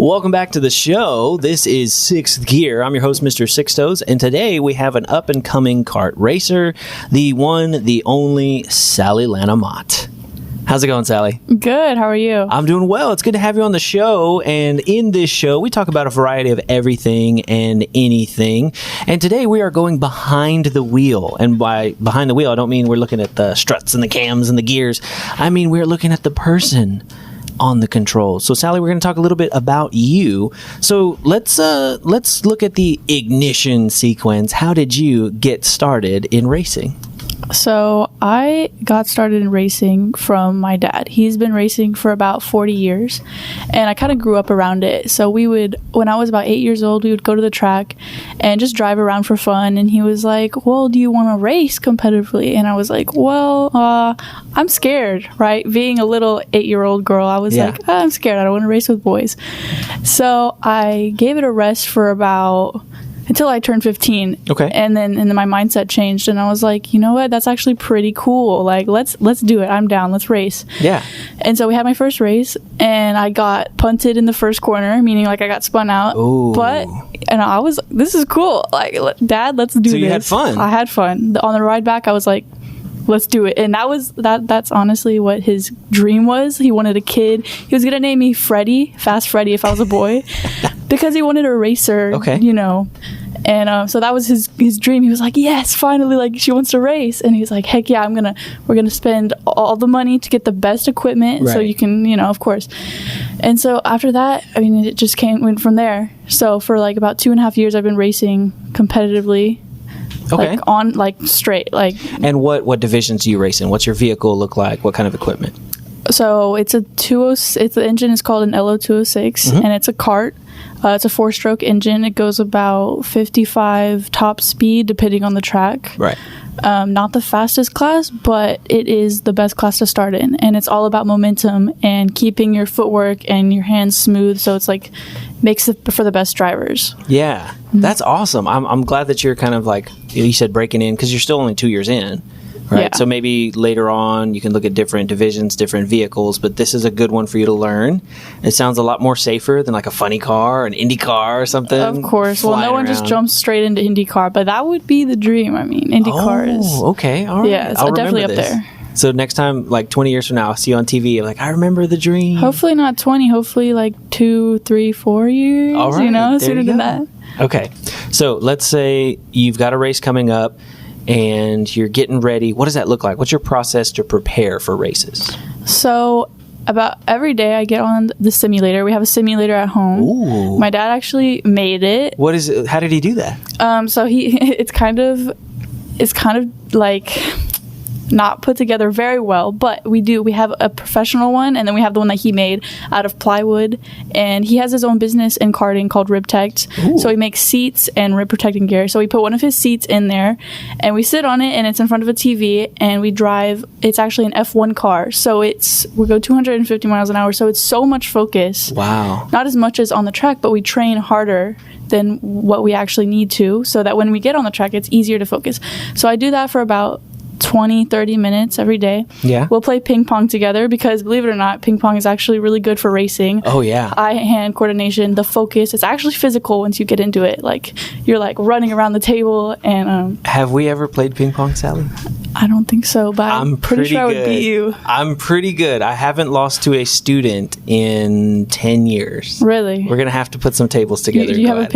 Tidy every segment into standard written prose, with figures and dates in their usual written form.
Welcome back to the show. This is Sixth Gear. I'm your host, Mr. Sixtos, and today we have an up-and-coming kart racer, the one, the only Sally Lana Mott. How's it going, Sally? Good. How are you? I'm doing well. It's good to have you on the show. And in this show, we talk about a variety of everything and anything. And today we are going behind the wheel. And by behind the wheel, I don't mean we're looking at the struts and the cams and the gears. I mean, we're looking at the person on the controls. So, Sally, we're going to talk a little bit about you. So let's look at the ignition sequence. How did you get started in racing? So I got started in racing from my dad. He's been racing for about 40 years, and I kind of grew up around it. So when I was about 8 years old, we would go to the track and just drive around for fun. And he was like, well, do you want to race competitively? And I was like, well, I'm scared, right? Being a little 8-year-old girl, I was like, I'm scared. I don't want to race with boys. So I gave it a rest for until I turned 15. Okay. And then my mindset changed, and I was like, you know what? That's actually pretty cool. Like, let's do it. I'm down. Let's race. Yeah. And so we had my first race, and I got punted in the first corner, meaning like I got spun out. Ooh. And I was, this is cool. Like, Dad, let's do this. So you had fun. I had fun. On the ride back, I was like, let's do it. And that's honestly what his dream was. He wanted a kid. He was gonna name me Fast Freddy if I was a boy, because he wanted a racer. Okay. You know. And so that was his dream. He was like, yes, finally, like, she wants to race. And he's like, heck yeah, we're gonna spend all the money to get the best equipment, right, so you can, of course. And so after that, I mean, it just went from there. So for like about 2.5 years, I've been racing competitively. Okay. Straight. And what divisions do you race in? What's your vehicle look like? What kind of equipment? So it's the engine is called an LO206, and it's a kart. It's a 4-stroke engine. It goes about 55 top speed, depending on the track. Right. Not the fastest class, but it is the best class to start in. And it's all about momentum and keeping your footwork and your hands smooth. So it's like makes it for the best drivers. Yeah, that's awesome. I'm glad that you're kind of like, you said breaking in, because you're still only 2 years in. Right. Yeah. So maybe later on you can look at different divisions, different vehicles, but this is a good one for you to learn. It sounds a lot more safer than like a funny car, an Indy car or something. Of course. Well, no one just jumps straight into Indy car, but that would be the dream. I mean, Indy car is... Oh, okay. All right. Yeah, it's definitely up there. So next time, like 20 years from now, I'll see you on TV. Like, I remember the dream. Hopefully not 20. Hopefully like 2, 3, 4 years. All right. Sooner than that. Okay. So let's say you've got a race coming up and you're getting ready. What does that look like? What's your process to prepare for races? So about every day I get on the simulator. We have a simulator at home. Ooh. My dad actually made it. What is it? How did he do that? So it's kind of like not put together very well, but we have a professional one, and then we have the one that he made out of plywood, and he has his own business in karting called Rib Protect. So he makes seats and rib protecting gear. So we put one of his seats in there, and we sit on it, and it's in front of a TV, and we drive. It's actually an F1 car, so we go 250 miles an hour, so it's so much focus. Wow. Not as much as on the track, but we train harder than what we actually need to, so that when we get on the track, it's easier to focus. So I do that for about 20-30 minutes every day. Yeah. We'll play ping pong together, because believe it or not, ping pong is actually really good for racing. Oh yeah. Eye-hand coordination, the focus. It's actually physical once you get into it. Like, you're like running around the table. And have we ever played ping pong, Sally? I don't think so, but I'm pretty sure good. I would beat you. I'm pretty good. I haven't lost to a student in 10 years. Really? We're gonna have to put some tables together. Do you have a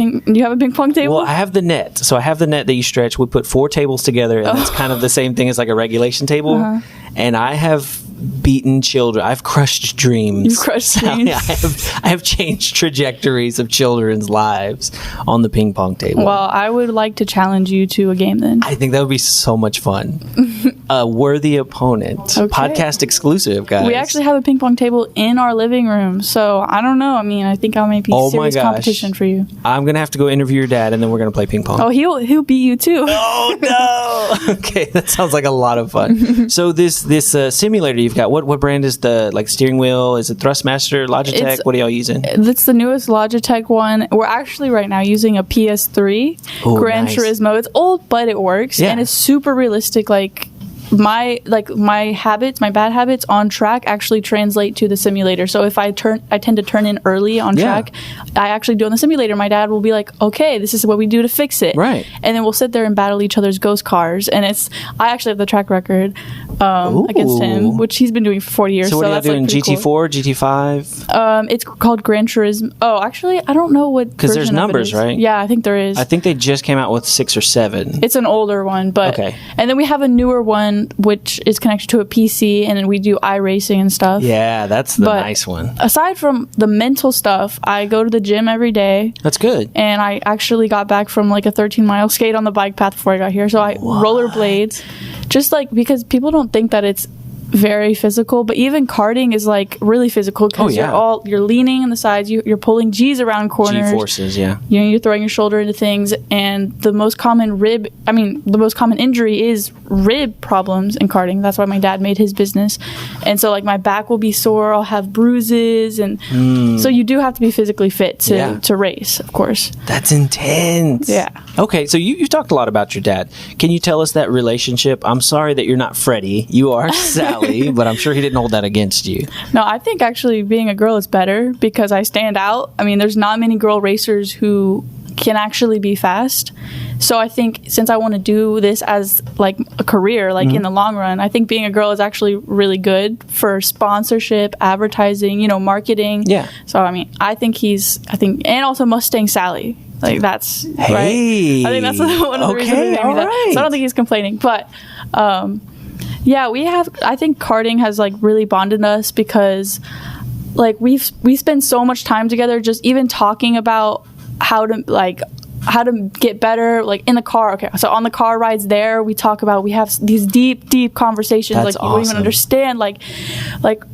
ping pong table? Well, I have the net. So I have the net that you stretch. We put 4 tables together, and it's kind of the same thing as like a regulation table. Uh-huh. And I have beaten children. I've crushed dreams. You've crushed dreams. I have changed trajectories of children's lives on the ping pong table. Well, I would like to challenge you to a game then. I think that would be so much fun. A worthy opponent. Okay. Podcast exclusive, guys. We actually have a ping pong table in our living room, so I don't know. I mean, I think I might be serious competition for you. I'm gonna have to go interview your dad, and then we're gonna play ping pong. Oh, he'll beat you too. Oh no! Okay, that sounds like a lot of fun. So this simulator you've got, what brand is the steering wheel? Is it Thrustmaster, Logitech? What are y'all using? It's the newest Logitech one. We're actually right now using a PS3 Gran Turismo. It's old, but it works, and it's super realistic. Like, my bad habits on track actually translate to the simulator. So if I tend to turn in early on track, I actually do on the simulator. My dad will be like, okay, this is what we do to fix it. Right. And then we'll sit there and battle each other's ghost cars. And I actually have the track record against him, which he's been doing for 40 years. So what are you that's doing? like GT4, cool. GT5? It's called Gran Turismo. Oh, actually, I don't know what. Because there's numbers, right? Yeah, I think there is. I think they just came out with 6 or 7. It's an older one, but okay. And then we have a newer one which is connected to a PC, and then we do iRacing and stuff. Yeah, that's the nice one. Aside from the mental stuff, I go to the gym every day. That's good. And I actually got back from like a 13-mile skate on the bike path before I got here. So I rollerblades, just like because people don't think that it's very physical, but even karting is like really physical because you're leaning on the sides, you're pulling G's around corners, G forces, yeah. You're throwing your shoulder into things, and the most common injury is rib problems in karting. That's why my dad made his business, and so like my back will be sore, I'll have bruises, and so you do have to be physically fit to race, of course. That's intense. Yeah. Okay, so you've talked a lot about your dad. Can you tell us that relationship? I'm sorry that you're not Freddie. You are Sally, but I'm sure he didn't hold that against you. No, I think actually being a girl is better because I stand out. I mean, there's not many girl racers who can actually be fast. So I think since I want to do this as like a career, like in the long run, I think being a girl is actually really good for sponsorship, advertising, marketing. Yeah. So I mean, I think and also Mustang Sally. Like that's right. I think that's one of the reasons he made me that. So I don't think he's complaining, but I think karting has like really bonded us because like we spend so much time together just even talking about how to get better, like in the car. Okay, so on the car rides there, we have these deep conversations. That's like you won't even understand, like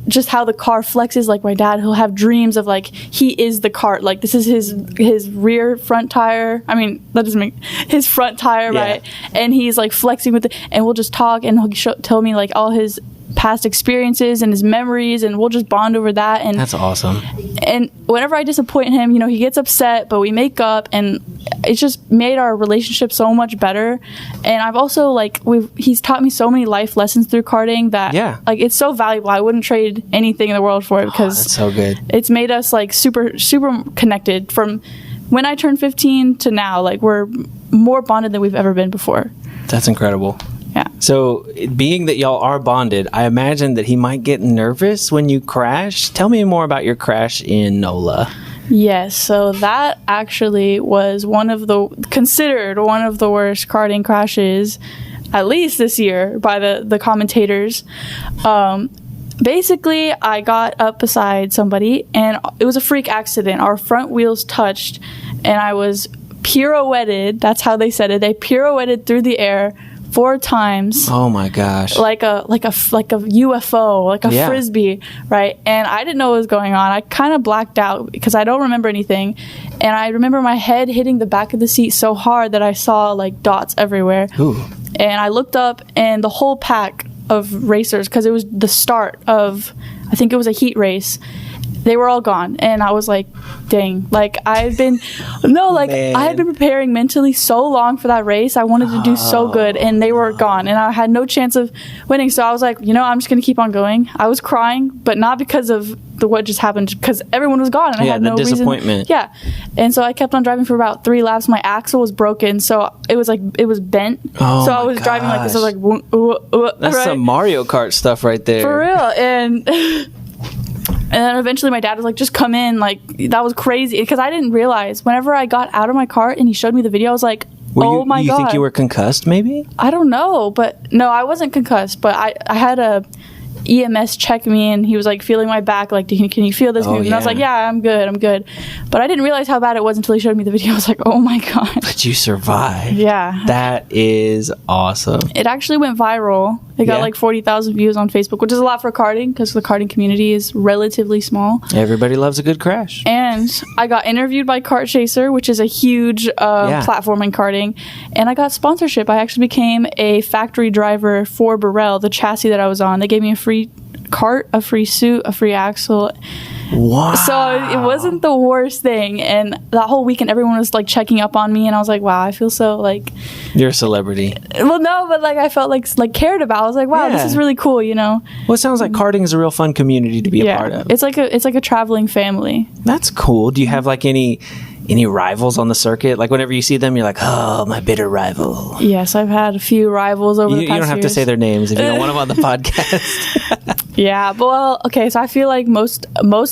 just how the car flexes. Like my dad, he'll have dreams of like he is the cart. Like this is his rear front tire. I mean, that doesn't make his front tire, right? And he's like flexing with it, and we'll just talk, and he'll tell me like all his past experiences and his memories, and we'll just bond over that. And that's awesome. And whenever I disappoint him, he gets upset, but we make up, and it's just made our relationship so much better. And I've also he's taught me so many life lessons through karting that like it's so valuable. I wouldn't trade anything in the world for it because that's so good. It's made us like super connected from when I turned 15 to now. Like we're more bonded than we've ever been before. That's incredible. Yeah. So, being that y'all are bonded, I imagine that he might get nervous when you crash. Tell me more about your crash in NOLA. Yes, so that actually was considered one of the worst karting crashes, at least this year, by the commentators. Basically, I got up beside somebody, and it was a freak accident. Our front wheels touched, and I was pirouetted. That's how they said it. They pirouetted through the air 4 times. Oh my gosh. Like a UFO, like a frisbee, right? And I didn't know what was going on. I kind of blacked out because I don't remember anything. And I remember my head hitting the back of the seat so hard that I saw like dots everywhere. Ooh. And I looked up, and the whole pack of racers, because it was the start of, I think it was a heat race, they were all gone. And I was like, dang, like I had been preparing mentally so long for that race. I wanted to do so good, and they were gone, and I had no chance of winning. So I was like, I'm just going to keep on going. I was crying, but not because of what just happened, because everyone was gone, and I had no reason. Disappointment. Yeah. And so I kept on driving for about 3 laps. My axle was broken, so it was bent. Oh, so I was driving like this. I was like, that's some Mario Kart stuff right there. For real. And then eventually my dad was like, just come in. Like, that was crazy. Because I didn't realize, whenever I got out of my car and he showed me the video, I was like, oh my God. You think you were concussed maybe? I don't know. But no, I wasn't concussed. But I had a EMS check me, and he was like feeling my back, like, can you feel this movement? And I was like, yeah, I'm good. But I didn't realize how bad it was until he showed me the video. I was like, oh my God. But you survived. Yeah. That is awesome. It actually went viral. It got like 40,000 views on Facebook, which is a lot for karting because the karting community is relatively small. Everybody loves a good crash. And I got interviewed by Kart Chaser, which is a huge platform in karting. And I got sponsorship. I actually became a factory driver for Burrell, the chassis that I was on. They gave me a free cart, a free suit, a free axle. Wow. So it wasn't the worst thing. And that whole weekend, everyone was like checking up on me, and I was like, wow, I feel so like... You're a celebrity. Well, no, but like I felt like cared about. I was like, wow, this is really cool, you know? Well, it sounds like karting is a real fun community to be a part of. It's like a traveling family. That's cool. Do you have like any rivals on the circuit? Like whenever you see them, you're like, oh, my bitter rival. Yes, I've had a few rivals over the past years. You don't have to say their names if you don't want them on the podcast. Yeah, but well, okay, so I feel like most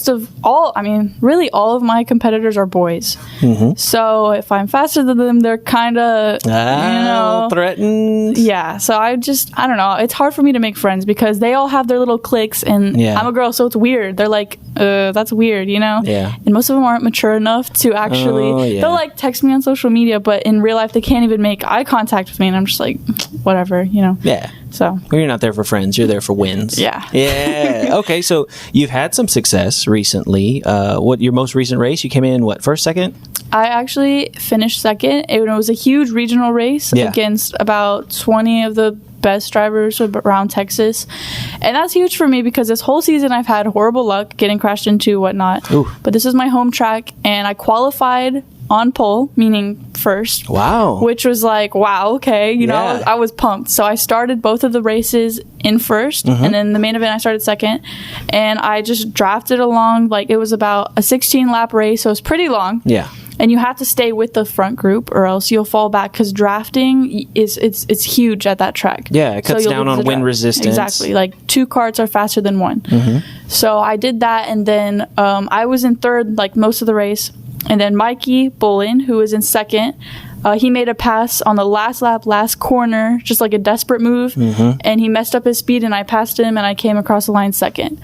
of all, I mean, really all of my competitors are boys. Mm-hmm. So if I'm faster than them, they're kind of, threatened. Yeah, so I don't know. It's hard for me to make friends because they all have their little cliques, and I'm a girl, so it's weird. They're like, that's weird, you know? Yeah. And most of them aren't mature enough to actually, they'll like text me on social media, but in real life, they can't even make eye contact with me, and I'm just like, whatever, you know? Yeah. So well, you're not there for friends. You're there for wins. Yeah. Yeah. Okay. So you've had some success recently. What your most recent race? You came in first, second? I actually finished second. It was a huge regional race against about 20 of the best drivers around Texas, and that's huge for me because this whole season I've had horrible luck getting crashed into, whatnot. Ooh. But this is my home track, and I qualified on pole, meaning first. Wow. Which was like, wow, okay. You know, I was pumped. So I started both of the races in first, and then the main event I started second, and I just drafted along. Like, it was about a 16-lap race, so it was pretty long. Yeah. And you have to stay with the front group or else you'll fall back, because drafting it's huge at that track. Yeah, it cuts down on wind resistance. Exactly. Like 2 carts are faster than 1. Mm-hmm. So I did that, and then I was in third like most of the race. And then Mikey Bullen, who was in second, he made a pass on the last lap, last corner, just like a desperate move. Mm-hmm. And he messed up his speed, and I passed him, and I came across the line second,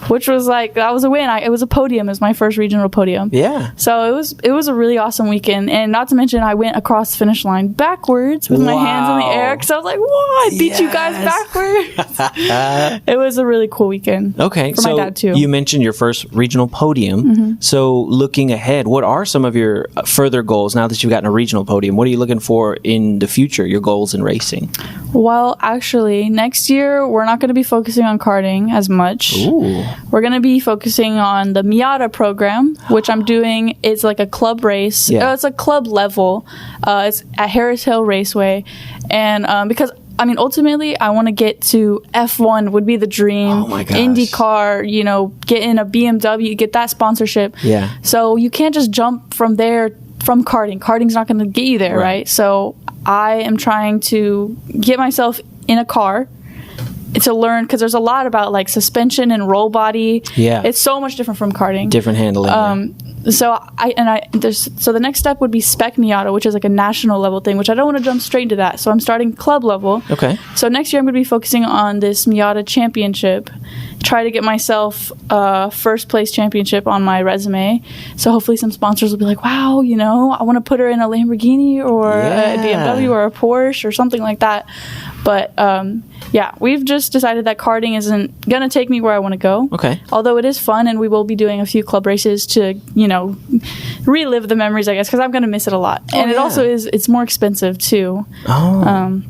which was like, that was a win. It was a podium. It was my first regional podium. Yeah. So it was a really awesome weekend. And not to mention, I went across the finish line backwards with my hands in the air, because I was like, whoa, I beat you guys backwards. It was a really cool weekend. Okay. For my dad, too. You mentioned your first regional podium. Mm-hmm. So looking ahead, what are some of your further goals now that you've gotten a regional podium? What are you looking for in the future, your goals in racing? Well, actually, next year, we're not going to be focusing on karting as much. Ooh. We're going to be focusing on the Miata program, which I'm doing. It's like a club race. Yeah. It's a club level. It's at Harris Hill Raceway. And because, I mean, ultimately, I want to get to F1 would be the dream. Oh my gosh. IndyCar, you know, get in a BMW, get that sponsorship. Yeah. So you can't just jump from there from karting. Karting's not going to get you there, right? So I am trying to get myself in a car to learn, because there's a lot about like suspension and roll body. Yeah. It's so much different from karting. Different handling. So the next step would be Spec Miata, which is like a national level thing, which I don't want to jump straight into that. So I'm starting club level. Okay. So next year I'm going to be focusing on this Miata championship, try to get myself first place championship on my resume. So hopefully some sponsors will be like, wow, you know, I want to put her in a Lamborghini or a BMW or a Porsche or something like that. But we've just decided that karting isn't going to take me where I want to go. Okay. Although it is fun, and we will be doing a few club races to, you know, relive the memories, I guess, because I'm going to miss it a lot. And it also it's more expensive too. Oh.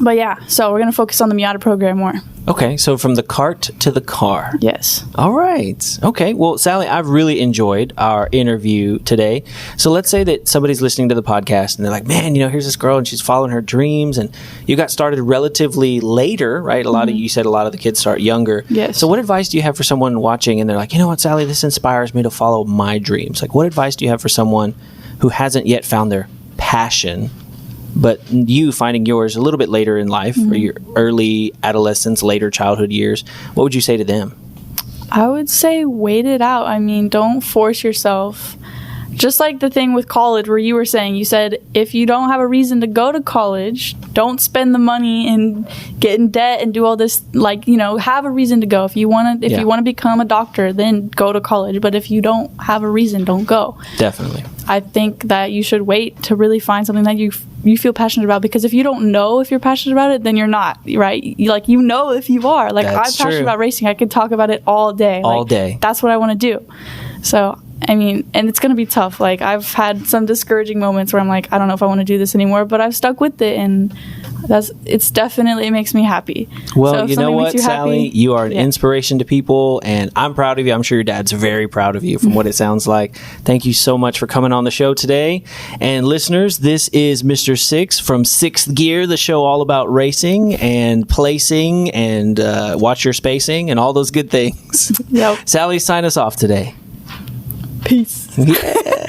But yeah, so we're going to focus on the Miata program more. Okay, so from the cart to the car. Yes. All right. Okay, well, Sally, I've really enjoyed our interview today. So let's say that somebody's listening to the podcast and they're like, man, you know, here's this girl and she's following her dreams, and you got started relatively later, right? You said a lot of the kids start younger. Yes. So what advice do you have for someone watching and they're like, you know what, Sally, this inspires me to follow my dreams? Like, what advice do you have for someone who hasn't yet found their passion, but you finding yours a little bit later in life, or your early adolescence, later childhood years? What would you say to them? I would say wait it out. I mean, don't force yourself. Just like the thing with college where you were saying, you said, if you don't have a reason to go to college, don't spend the money and get in debt and do all this. Like, you know, have a reason to go. If you want to become a doctor, then go to college. But if you don't have a reason, don't go. Definitely. I think that you should wait to really find something that you feel passionate about, because if you don't know if you're passionate about it, then you're not, right? You know if you are. Like, I'm passionate about racing. I could talk about it all day. All day. That's what I want to do. So I mean, and it's going to be tough. Like, I've had some discouraging moments where I'm like, I don't know if I want to do this anymore, but I've stuck with it, and it makes me happy. Well, so you know what, Sally? You are an inspiration to people, and I'm proud of you. I'm sure your dad's very proud of you from what it sounds like. Thank you so much for coming on the show today. And listeners, this is Mr. Six from Sixth Gear, the show all about racing and placing and watch your spacing and all those good things. Yep. Sally, sign us off today. Peace. Yeah.